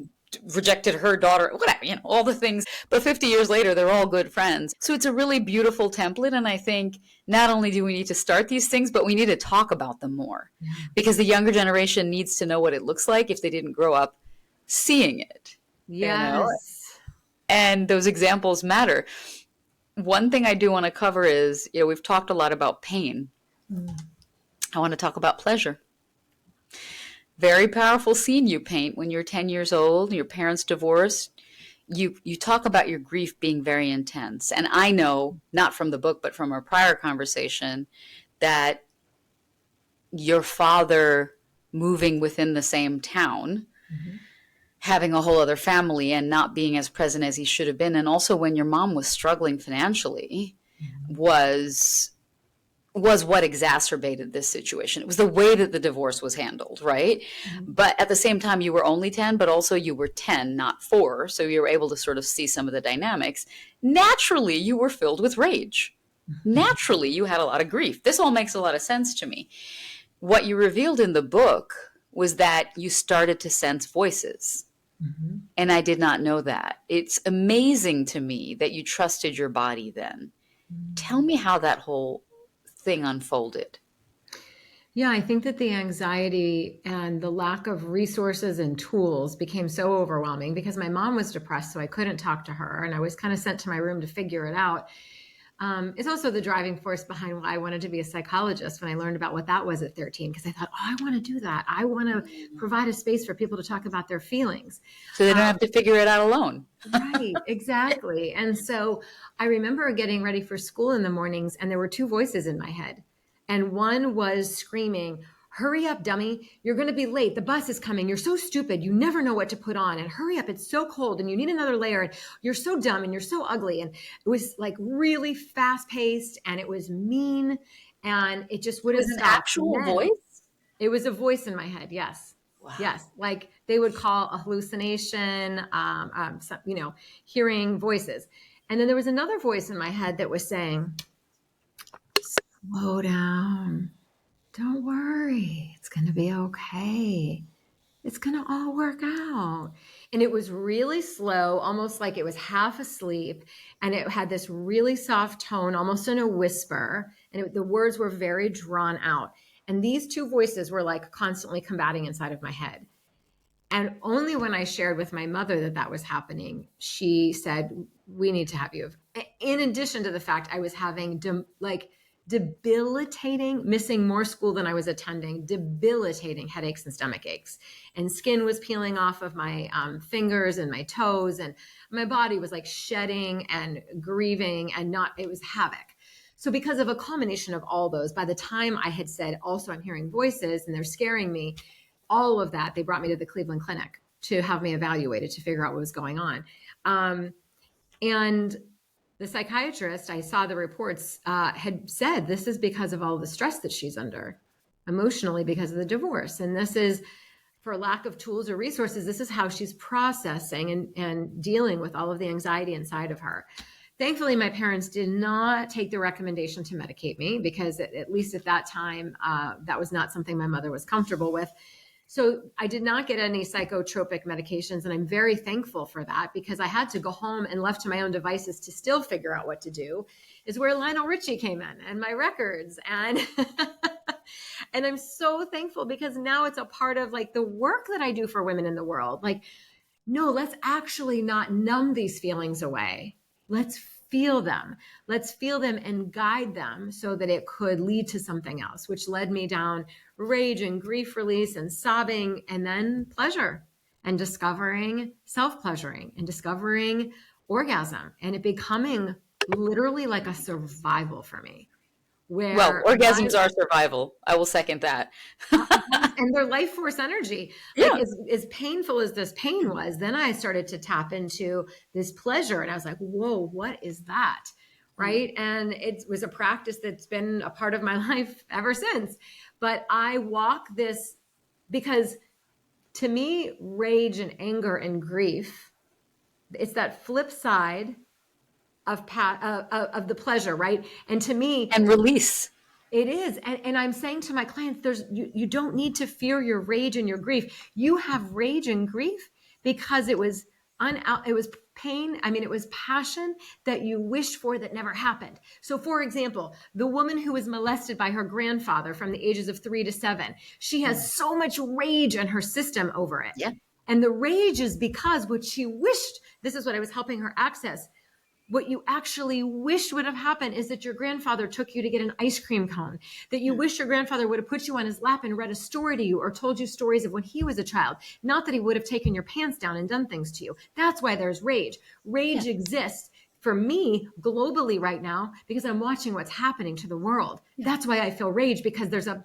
rejected her daughter, whatever, all the things. But 50 years later, they're all good friends. So it's a really beautiful template. And I think not only do we need to start these things, but we need to talk about them more Yeah. because the younger generation needs to know what it looks like if they didn't grow up seeing it, you know? Yes. And those examples matter. One thing I do want to cover is, we've talked a lot about pain. Mm. I want to talk about pleasure. Very powerful scene you paint when you're 10 years old, your parents divorced. You talk about your grief being very intense. And I know, not from the book, but from our prior conversation, that your father moving within the same town, Mhm. having a whole other family and not being as present as he should have been, and also when your mom was struggling financially, Mhm. was what exacerbated this situation. It was the way that the divorce was handled, right? Mhm. But at the same time, you were only 10, but also you were 10, not 4. So you were able to sort of see some of the dynamics. Naturally, you were filled with rage. Naturally, you had a lot of grief. This all makes a lot of sense to me. What you revealed in the book was that you started to sense voices. Mhm. And I did not know that. It's amazing to me that you trusted your body then. Tell Mhm. me how that whole thing unfolded. Yeah, I think that the anxiety and the lack of resources and tools became so overwhelming because my mom was depressed, so I couldn't talk to her, and I was kind of sent to my room to figure it out. It's also the driving force behind why I wanted to be a psychologist when I learned about what that was at 13, because I thought, oh, I want to do that. I want to provide a space for people to talk about their feelings. So they don't Um, have to figure it out alone. right, exactly. And so I remember getting ready for school in the mornings, and there were two voices in my head. And one was screaming, hurry up, dummy. You're going to be late. The bus is coming. You're so stupid. You never know what to put on. And hurry up. It's so cold and you need another layer. And you're so dumb and you're so ugly. And it was like really fast paced and it was mean and it just It wouldn't was an stop. And actual then voice? it was a voice in my head. Yes. Wow. Yes. Like they would call a hallucination, hearing voices. And then there was another voice in my head that was saying, slow down. Don't worry. It's going to be okay. It's going to all work out. And it was really slow, almost like it was half asleep. And it had this really soft tone, almost in a whisper. And the words were very drawn out. And these two voices were like constantly combating inside of my head. And only when I shared with my mother that that was happening, she said, we need to have you. In addition to the fact I was having debilitating, missing more school than I was attending, debilitating headaches and stomach aches. And skin was peeling off of my fingers and my toes. And my body was like shedding and grieving and it was havoc. So because of a culmination of all those, by the time I had said, also, I'm hearing voices and they're scaring me, all of that, they brought me to the Cleveland Clinic to have me evaluated to figure out what was going on. And the psychiatrist, I saw the reports, had said this is because of all the stress that she's under emotionally because of the divorce. And this is, for lack of tools or resources, this is how she's processing and dealing with all of the anxiety inside of her. Thankfully, my parents did not take the recommendation to medicate me because at least at that time, that was not something my mother was comfortable with. So I did not get any psychotropic medications, and I'm very thankful for that because I had to go home and left to my own devices to still figure out what to do, is where Lionel Richie came in and my records. And and I'm so thankful because now it's a part of like the work that I do for women in the world. Like, no, let's actually not numb these feelings away. Let's feel them. Let's feel them and guide them so that it could lead to something else, which led me down rage and grief release and sobbing, and then pleasure and discovering self-pleasuring and discovering orgasm and it becoming literally like a survival for me. Well, Where orgasms are survival. I will second that. and their life force energy, like Yeah. as painful as this pain was, then I started to tap into this pleasure and I was like, whoa, what is that? Right. And it was a practice that's been a part of my life ever since. But I walk this because to me, rage and anger and grief, it's that flip side of the pleasure, right? And to me, And release. it is. And I'm saying to my clients, you don't need to fear your rage and your grief. You have rage and grief because it was pain. I mean, it was passion that you wished for that never happened. So for example, the woman who was molested by her grandfather from the ages of 3 to 7, she has so much rage in her system over it. Yeah. And the rage is because what she wished, this is what I was helping her access. What you actually wished would have happened is that your grandfather took you to get an ice cream cone, that you wish your grandfather would have put you on his lap and read a story to you or told you stories of when he was a child, not that he would have taken your pants down and done things to you. That's why there's rage. Rage exists for me globally right now because I'm watching what's happening to the world. That's why I feel rage, because there's a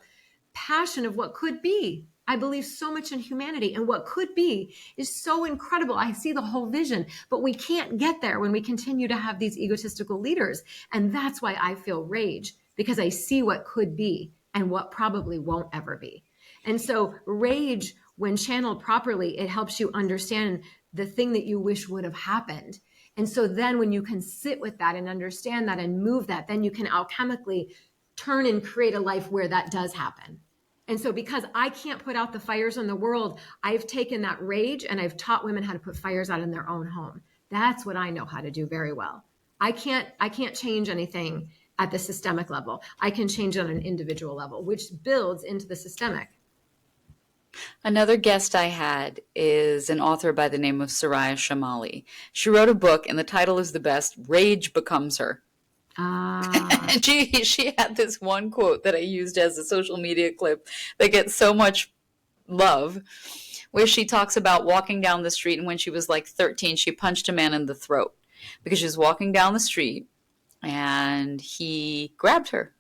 passion of what could be. I believe so much in humanity, and what could be is so incredible. I see the whole vision, but we can't get there when we continue to have these egotistical leaders. And that's why I feel rage, because I see what could be and what probably won't ever be. And so rage, when channeled properly, it helps you understand the thing that you wish would have happened. And so then when you can sit with that and understand that and move that, then you can alchemically turn and create a life where that does happen. And so because I can't put out the fires in the world, I've taken that rage and I've taught women how to put fires out in their own home. That's what I know how to do very well. I can't change anything at the systemic level. I can change on an individual level, which builds into the systemic. Another guest I had is an author by the name of Soraya Shamali. She wrote a book, and the title is the best, Rage Becomes Her. And she had this one quote that I used as a social media clip that gets so much love, where she talks about walking down the street, and when she was like 13, she punched a man in the throat because she was walking down the street and he grabbed her,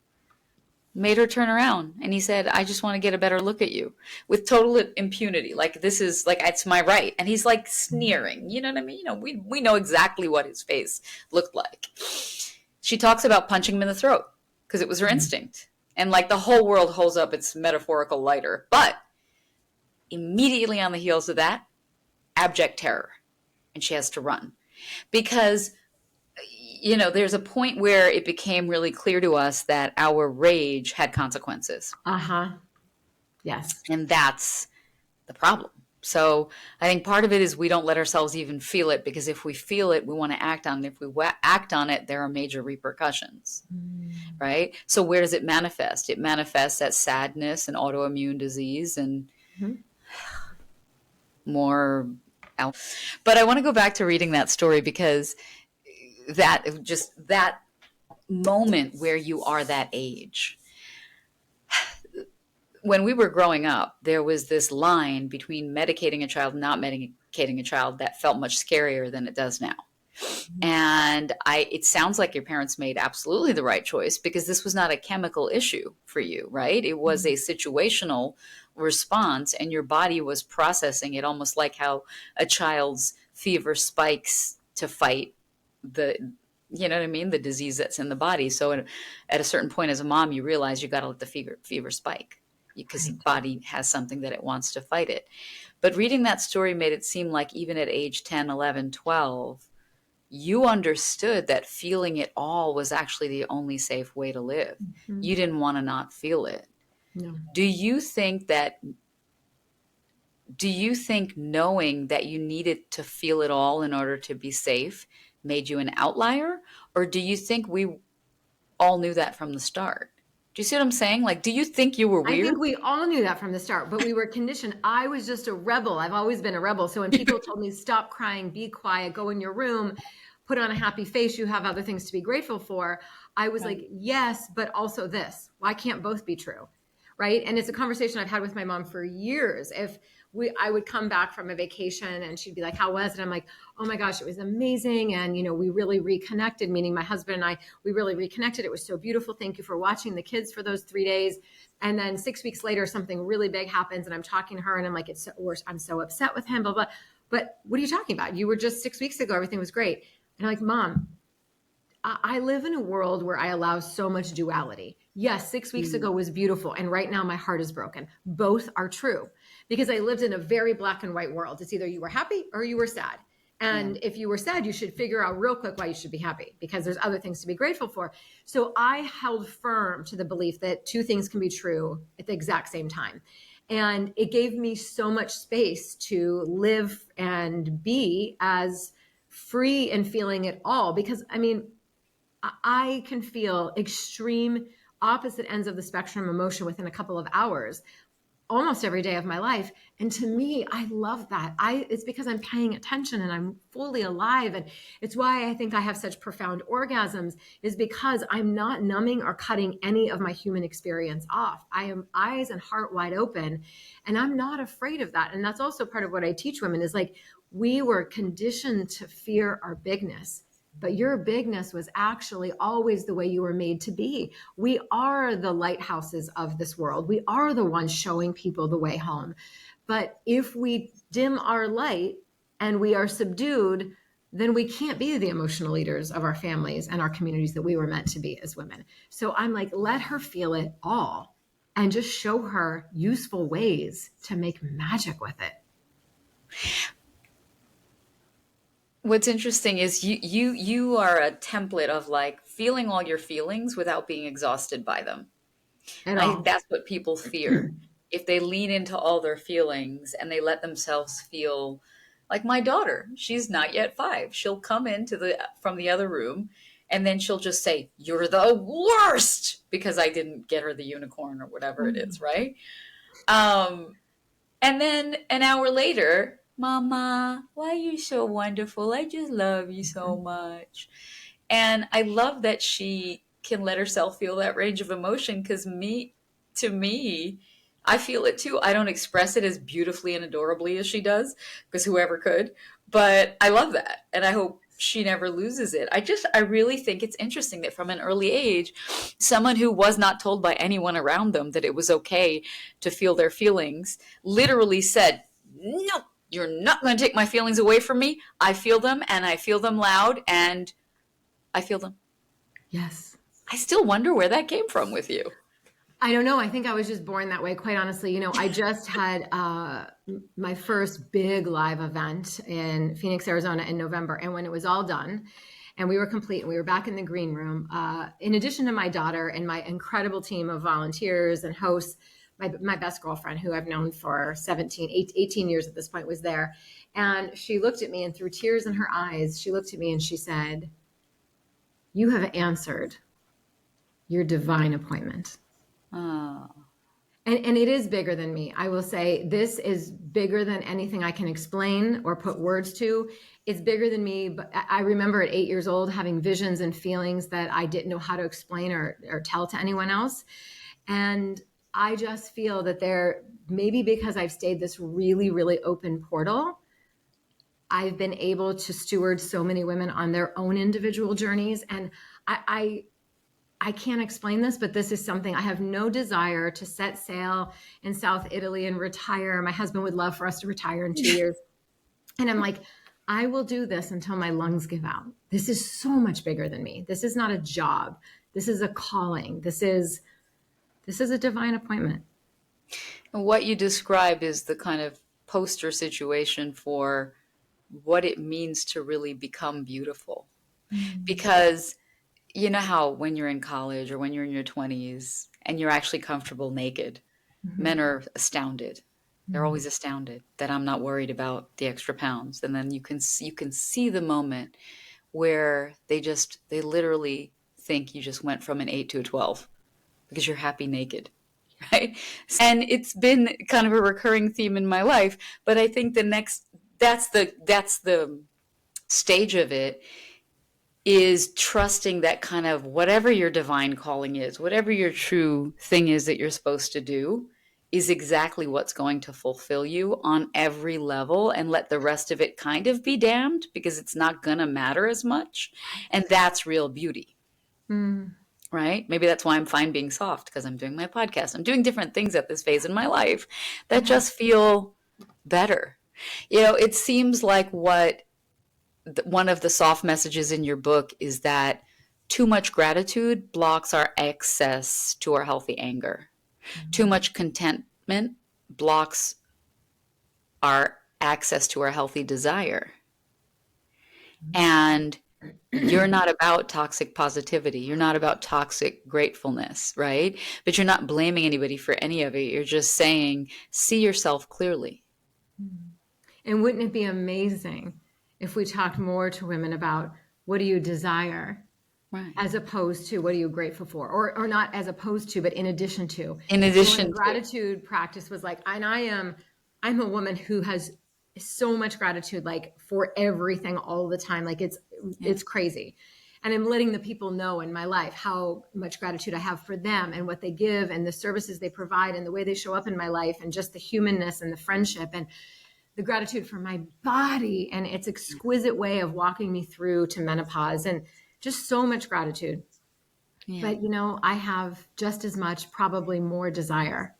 made her turn around, and he said, I just want to get a better look at you, with total impunity, like this is like, it's my right. And he's like sneering, you know what I mean? You know, we know exactly what his face looked like. She talks about punching him in the throat because it was her instinct. And like the whole world holds up its metaphorical lighter. But immediately on the heels of that, abject terror. And she has to run. Because, you know, there's a point where it became really clear to us that our rage had consequences. Yes. And that's the problem. So I think part of it is we don't let ourselves even feel it, because if we feel it, we want to act on it. If we act on it, there are major repercussions, Mm. right? So where does it manifest? It manifests as sadness and autoimmune disease and Mhm. more. But I want to go back to reading that story, because that moment where you are that age, when we were growing up, there was this line between medicating a child and not medicating a child that felt much scarier than it does now. And it sounds like your parents made absolutely the right choice, because this was not a chemical issue for you, right? It was a situational response, and your body was processing it almost like how a child's fever spikes to fight the, you know what I mean, the disease that's in the body. So at a certain point as a mom, you realize you got to let the fever spike, because the Right. body has something that it wants to fight it. But reading that story made it seem like even at age 10, 11, 12, you understood that feeling it all was actually the only safe way to live. Mhm. You didn't want to not feel it. No. Do you think that, do you think knowing that you needed to feel it all in order to be safe made you an outlier? Or do you think we all knew that from the start? Do you see what I'm saying? Like, do you think you were I weird? think we all knew that from the start, but we were conditioned. I was just a rebel. I've always been a rebel. So when people told me, stop crying, be quiet, go in your room, put on a happy face, you have other things to be grateful for, I was Right. like, yes, but also this. Why can't both be true? Right. And it's a conversation I've had with my mom for years. If I would come back from a vacation and she'd be like, how was it? I'm like, oh my gosh, it was amazing. And, we really reconnected, meaning my husband and I, we really reconnected. It was so beautiful. Thank you for watching the kids for those 3 days. And then 6 weeks later, something really big happens, and I'm talking to her, and I'm like, I'm so upset with him, blah, blah. But what are you talking about? You were just 6 weeks ago, everything was great. And I'm like, Mom, I live in a world where I allow so much duality. Yes, 6 weeks Mm, ago was beautiful, and right now my heart is broken. Both are true, because I lived in a very black and white world. It's either you were happy or you were sad. yeah. And if you were sad, you should figure out real quick why you should be happy, because there's other things to be grateful for. So I held firm to the belief that two things can be true at the exact same time. And it gave me so much space to live and be as free and feeling it all. Because I can feel extreme opposite ends of the spectrum emotion within a couple of hours almost every day of my life. And to me, I love that. It's because I'm paying attention and I'm fully alive. And it's why I think I have such profound orgasms, is because I'm not numbing or cutting any of my human experience off. I am eyes and heart wide open, and I'm not afraid of that. And that's also part of what I teach women, is like, we were conditioned to fear our bigness, but your bigness was actually always the way you were made to be. We are the lighthouses of this world. We are the ones showing people the way home. But if we dim our light and we are subdued, then we can't be the emotional leaders of our families and our communities that we were meant to be as women. So I'm like, let her feel it all and just show her useful ways to make magic with it. What's interesting is you are a template of like feeling all your feelings without being exhausted by them. At I think all. that's what people fear. If they lean into all their feelings and they let themselves feel, like my daughter, she's not yet 5. She'll come into the from the other room, and then she'll just say, "You're the worst," because I didn't get her the unicorn or whatever it is, right? Um, and then an hour later, Mama, why are you so wonderful? I just love you so much. And I love that she can let herself feel that range of emotion, because to me, I feel it too. I don't express it as beautifully and adorably as she does, because whoever could, but I love that. And I hope she never loses it. I really think it's interesting that from an early age, someone who was not told by anyone around them that it was okay to feel their feelings literally said, "No, you're not going to take my feelings away from me. I feel them, and I feel them loud, and I feel them." Yes. I still wonder where that came from with you. I don't know. I think I was just born that way, quite honestly. I just had my first big live event in Phoenix, Arizona in November. And when it was all done and we were complete and we were back in the green room, in addition to my daughter and my incredible team of volunteers and hosts, my best girlfriend, who I've known for 18 years at this point, was there. And she looked at me, and through tears in her eyes, she looked at me and she said, "You have answered your divine appointment." Oh. And it is bigger than me. I will say this is bigger than anything I can explain or put words to. It's bigger than me. But I remember at 8 years old having visions and feelings that I didn't know how to explain or tell to anyone else. And I just feel that there, maybe because I've stayed this really, really open portal, I've been able to steward so many women on their own individual journeys. And I can't explain this, but this is something I have no desire to set sail in South Italy and retire. My husband would love for us to retire in 2 years. And I'm like, I will do this until my lungs give out. This is so much bigger than me. This is not a job. This is a calling. This is a divine appointment. And what you describe is the kind of poster situation for what it means to really become beautiful. Because you know how when you're in college or when you're in your 20s and you're actually comfortable naked, men are astounded. They're always astounded that I'm not worried about the extra pounds. And then you can see the moment where they literally think you just went from an 8 to a 12 because you're happy naked. Right. And it's been kind of a recurring theme in my life. But I think that's the stage of it, is trusting that kind of whatever your divine calling is, whatever your true thing is that you're supposed to do, is exactly what's going to fulfill you on every level, and let the rest of it kind of be damned because it's not going to matter as much. And that's real beauty. Right? Maybe that's why I'm fine being soft, because I'm doing my podcast. I'm doing different things at this phase in my life that just feel better. It seems like one of the soft messages in your book is that too much gratitude blocks our access to our healthy anger. Too much contentment blocks our access to our healthy desire. And you're not about toxic positivity. You're not about toxic gratefulness, right? But you're not blaming anybody for any of it. You're just saying, see yourself clearly. And wouldn't it be amazing if we talked more to women about what do you desire, Right. as opposed to what are you grateful for, or not as opposed to, but in addition to. In addition the gratitude practice was like, and I'm a woman who has so much gratitude, like for everything all the time. Like it's crazy. And I'm letting the people know in my life how much gratitude I have for them and what they give and the services they provide and the way they show up in my life and just the humanness and the friendship and the gratitude for my body and its exquisite way of walking me through to menopause, and just so much gratitude. But, I have just as much, probably more desire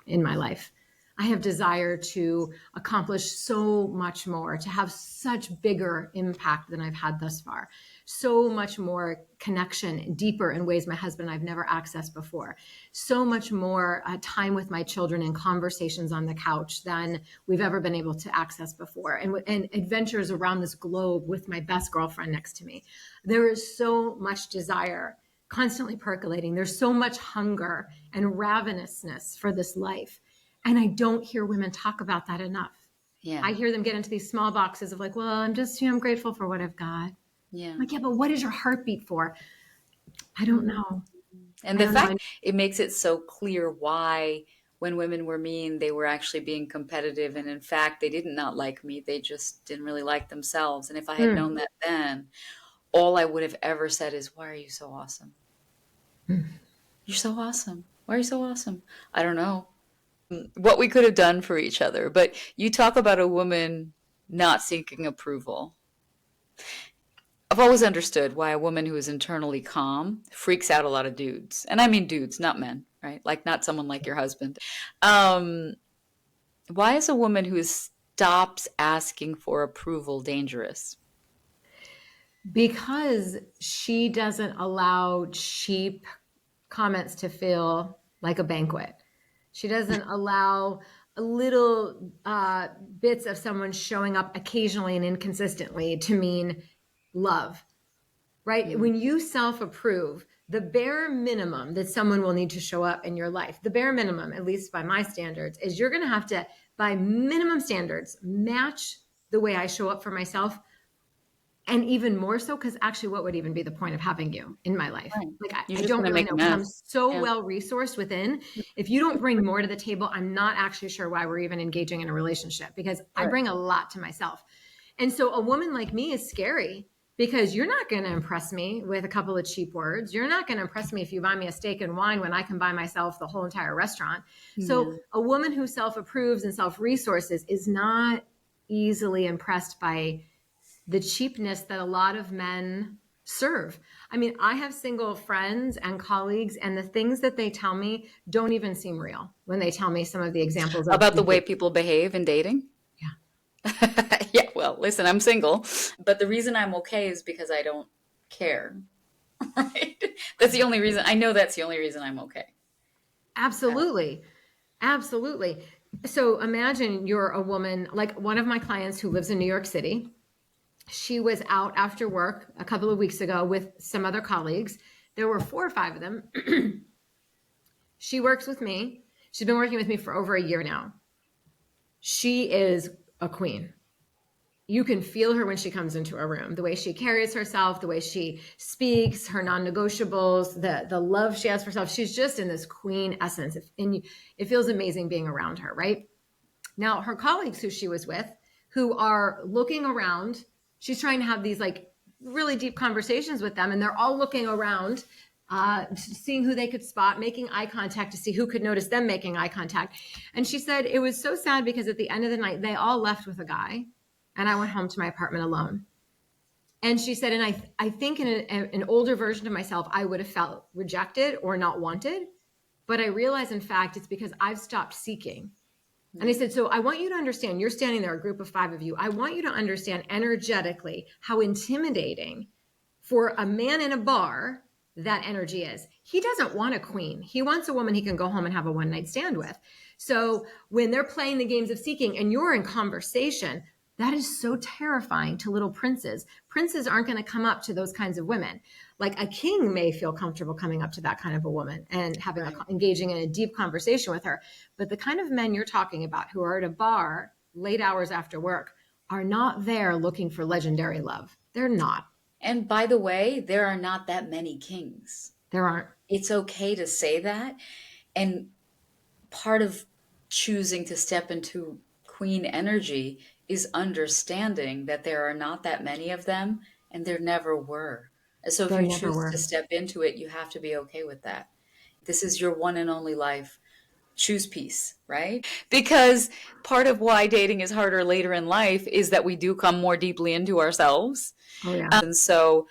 in my life. I have desire to accomplish so much more, to have such bigger impact than I've had thus far. So much more connection, deeper in ways my husband and I've never accessed before. So much more time with my children and conversations on the couch than we've ever been able to access before. And adventures around this globe with my best girlfriend next to me. There is so much desire constantly percolating. There's so much hunger and ravenousness for this life. And I don't hear women talk about that enough. Yeah. I hear them get into these small boxes of like, well, I'm just, I'm grateful for what I've got. Yeah. Like, yeah, but what is your heartbeat for? I don't know. And the fact it makes it so clear why when women were mean, they were actually being competitive. And in fact, they did not like me. They just didn't really like themselves. And if I had known that then, all I would have ever said is, why are you so awesome? You're so awesome. Why are you so awesome? I don't know what we could have done for each other. But you talk about a woman not seeking approval. I've always understood why a woman who is internally calm freaks out a lot of dudes. And I mean dudes, not men, right? Like not someone like your husband. Why is a woman who stops asking for approval dangerous? Because she doesn't allow cheap comments to feel like a banquet. She doesn't allow little bits of someone showing up occasionally and inconsistently to mean love, right? When you self-approve, the bare minimum that someone will need to show up in your life, the bare minimum, at least by my standards, is you're going to have to, by minimum standards, match the way I show up for myself. And even more so, because actually, what would even be the point of having you in my life? Right. Like, You're I just don't going to really make a know, because I'm mess. so Yeah. well resourced within. If you don't bring more to the table, I'm not actually sure why we're even engaging in a relationship, because I Right. bring a lot to myself. And so a woman like me is scary, because you're not going to impress me with a couple of cheap words. You're not going to impress me if you buy me a steak and wine when I can buy myself the whole entire restaurant. So Yeah. a woman who self-approves and self-resources is not easily impressed by the cheapness that a lot of men serve. I mean, I have single friends and colleagues, and the things that they tell me don't even seem real when they tell me some of the examples of About the the way people behave in dating? yeah. Yeah, well, listen, I'm single, but the reason I'm okay is because I don't care. Right? That's the only reason. I know that's the only reason I'm okay. Absolutely. Absolutely. So imagine you're a woman, like one of my clients who lives in New York City. She was out after work a couple of weeks ago with some other colleagues. There were 4 or 5 of them. She works with me. She's been working with me for over a year now. She is a queen. You can feel her when she comes into a room, the way she carries herself, the way she speaks, her non-negotiables, the love she has for herself. She's just in this queen essence. And it feels amazing being around her, right? Now, her colleagues who she was with, who are looking around, she's trying to have these like really deep conversations with them, and they're all looking around, seeing who they could spot, making eye contact to see who could notice them making eye contact. And she said it was so sad because at the end of the night, they all left with a guy, and I went home to my apartment alone. And she said, and I think in an older version of myself, I would have felt rejected or not wanted. But I realize, in fact, it's because I've stopped seeking. And I said, so I want you to understand, you're standing there, a group of 5 of you. I want you to understand energetically how intimidating for a man in a bar that energy is. He doesn't want a queen. He wants a woman he can go home and have a one night stand with. So when they're playing the games of seeking and you're in conversation, that is so terrifying to little princes. Princes aren't going to come up to those kinds of women. Like a king may feel comfortable coming up to that kind of a woman and having Right. engaging in a deep conversation with her. But the kind of men you're talking about who are at a bar late hours after work are not there looking for legendary love. They're not. And by the way, there are not that many kings. There aren't. It's okay to say that. And part of choosing to step into queen energy is understanding that there are not that many of them and there never were. So if There you never choose were. to step into it, you have to be okay with that. This is your one and only life. Choose peace, right? Because part of why dating is harder later in life is that we do come more deeply into ourselves. Oh yeah. And so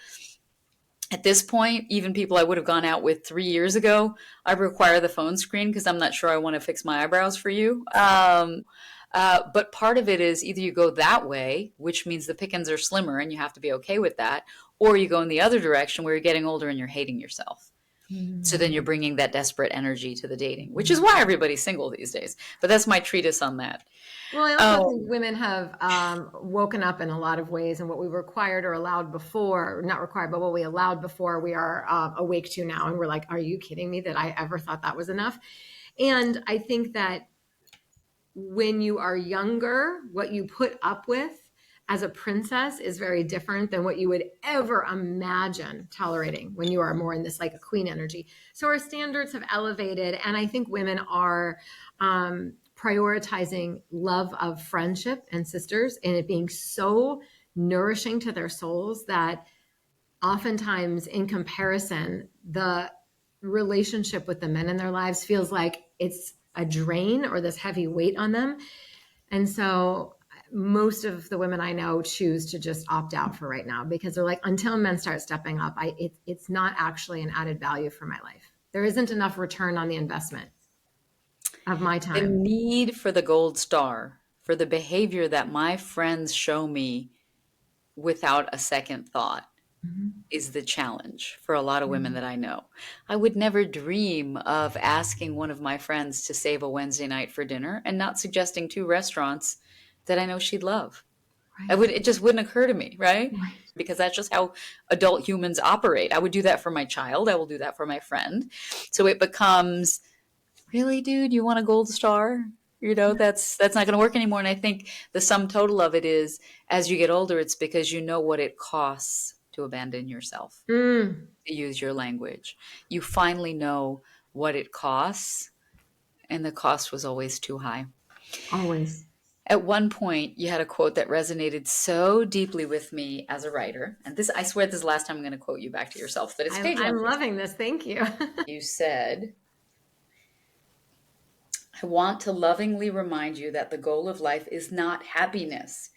at this point, even people I would have gone out with 3 years ago, I require the phone screen because I'm not sure I want to fix my eyebrows for you. But part of it is either you go that way, which means the pickings are slimmer and you have to be okay with that, or you go in the other direction where you're getting older and you're hating yourself. So then you're bringing that desperate energy to the dating, which is why everybody's single these days. But that's my treatise on that. Well, I also think Um, women have woken up in a lot of ways, and what we required or allowed before, not required, but what we allowed before, we are awake to now. And we're like, are you kidding me that I ever thought that was enough? And I think that when you are younger, what you put up with as a princess is very different than what you would ever imagine tolerating when you are more in this like a queen energy. So our standards have elevated, and I think women are prioritizing love of friendship and sisters, and it being so nourishing to their souls that oftentimes, in comparison, the relationship with the men in their lives feels like it's a drain or this heavy weight on them. And so most of the women I know choose to just opt out for right now, because they're like, until men start stepping up, it's not actually an added value for my life. There isn't enough return on the investment of my the time. need for the gold star, for the behavior that my friends show me without a second thought, Mhm. is the challenge for a lot of women Mhm. that I know. I would never dream of asking one of my friends to save a Wednesday night for dinner and not suggesting 2 restaurants that I know she'd love. Right. It just wouldn't occur to me, right? Right. Because that's just how adult humans operate. I would do that for my child. I will do that for my friend. So it becomes, really, dude, you want a gold star? That's not going to work anymore. And I think the sum total of it is, as you get older, it's because you know what it costs to abandon yourself, Mm, to use your language. You finally know what it costs, and the cost was always too high. always. At one point, you had a quote that resonated so deeply with me as a writer. And this, I swear, this is the last time I'm going to quote you back to yourself, but it's page I'm 150. loving this. Thank you. You said, I want to lovingly remind you that the goal of life is not happiness.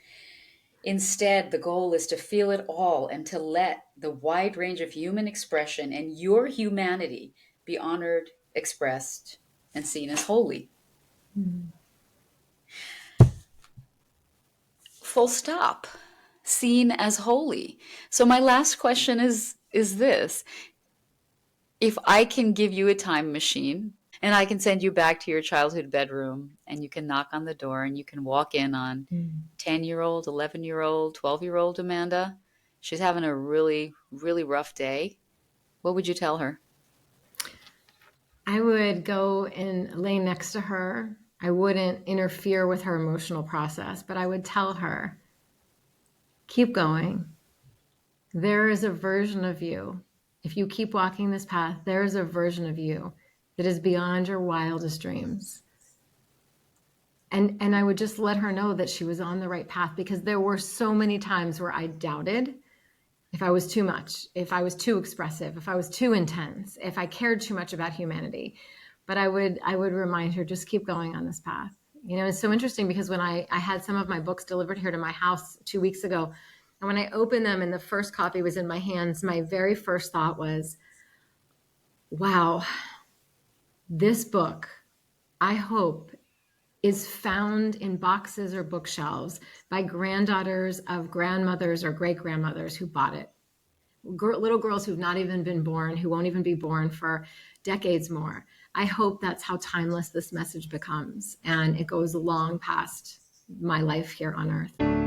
Instead, the goal is to feel it all and to let the wide range of human expression and your humanity be honored, expressed, and seen as holy. Mm. Full stop. Seen as holy. So my last question is this. If I can give you a time machine and I can send you back to your childhood bedroom and you can knock on the door and you can walk in on Mm. 10-year-old, 11-year-old, 12-year-old Amanda, she's having a really, really rough day, what would you tell her? I would go and lay next to her. I wouldn't interfere with her emotional process, but I would tell her, keep going. There is a version of you. If you keep walking this path, there is a version of you that is beyond your wildest dreams. And I would just let her know that she was on the right path, because there were so many times where I doubted if I was too much, if I was too expressive, if I was too intense, if I cared too much about humanity. But I would remind her, just keep going on this path. You know, it's so interesting because when I had some of my books delivered here to my house 2 weeks ago, and when I opened them and the first copy was in my hands, my very first thought was, wow, this book, I hope, is found in boxes or bookshelves by granddaughters of grandmothers or great grandmothers who bought it. Little girls who've not even been born, who won't even be born for decades more. I hope that's how timeless this message becomes, and it goes long past my life here on earth.